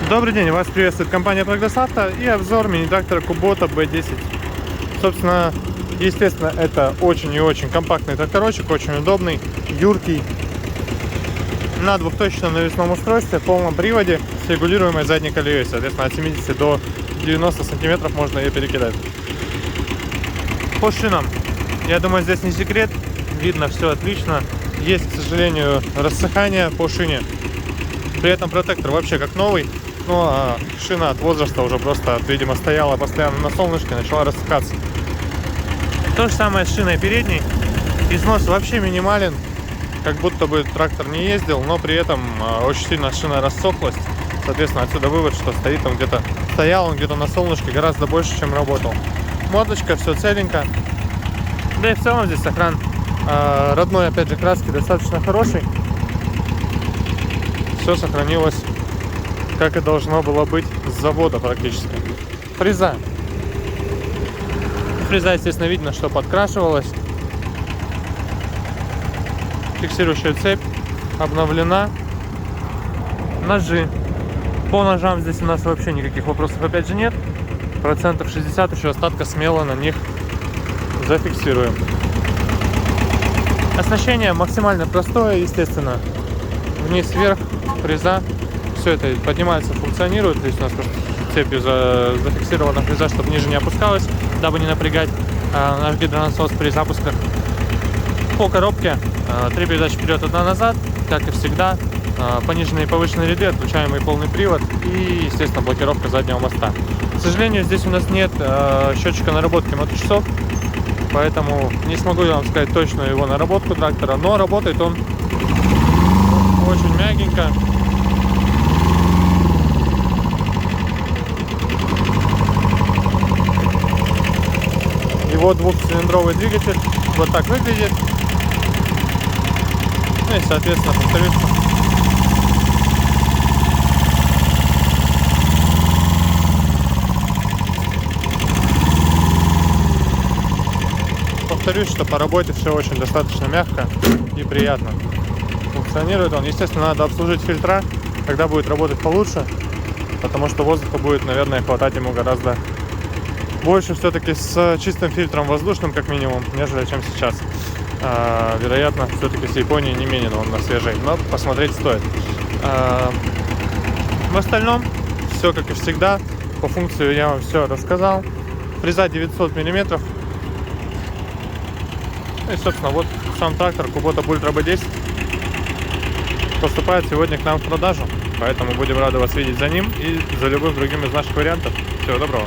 Добрый день, вас приветствует компания Прогресс Авто и обзор мини-трактора Kubota B10. Собственно, естественно, это очень и очень компактный тракторочек, очень удобный, юркий, на двухточном навесном устройстве, полном приводе, с регулируемой задней колеей, соответственно, от 70 до 90 сантиметров можно ее перекидать. По шинам, я думаю, здесь не секрет, видно все отлично. Есть, к сожалению, рассыхание по шине. При этом протектор вообще как новый, но шина от возраста уже просто, видимо, стояла постоянно на солнышке, начала рассыхаться. То же самое с шиной передней. Износ вообще минимален, как будто бы трактор не ездил, но при этом очень сильно шина рассохлась. Соответственно, отсюда вывод, что стоит он где-то, стоял он где-то на солнышке гораздо больше, чем работал. Мордочка, все целенько. Да и в целом здесь сохран родной, опять же, краски достаточно хороший. Все сохранилось, как и должно было быть с завода практически. Фреза. Фреза, естественно, видно, что подкрашивалась. Фиксирующая цепь обновлена. Ножи. По ножам здесь у нас вообще никаких вопросов опять же нет. Процентов 60 еще остатка смело на них зафиксируем. Оснащение максимально простое, естественно. Вниз-вверх, фреза. Все это поднимается, функционирует. Здесь у нас просто цепью зафиксирована фреза, чтобы ниже не опускалась, дабы не напрягать наш гидронасос при запусках. По коробке 3 передачи вперед, 1 назад, как и всегда. Пониженные и повышенные ряды, отключаемый полный привод и, естественно, блокировка заднего моста. К сожалению, здесь у нас нет счетчика наработки моточасов, поэтому не смогу я вам сказать точную его наработку трактора, но работает он очень мягенько. Его двухцилиндровый двигатель вот так выглядит. Ну и, соответственно, повторюсь, что по работе все очень достаточно мягко и приятно. Функционирует он. Естественно, надо обслужить фильтра, тогда будет работать получше, потому что воздуха будет, наверное, хватать ему гораздо больше все-таки с чистым фильтром воздушным, как минимум, нежели чем сейчас. Вероятно, все-таки с Японии не менее он на свежей, но посмотреть стоит. В остальном все как и всегда. По функции я вам все рассказал. Фреза 900 мм. И, собственно, вот сам трактор Kubota Ultra B10 поступает сегодня к нам в продажу. Поэтому будем рады вас видеть за ним и за любым другим из наших вариантов. Всего доброго.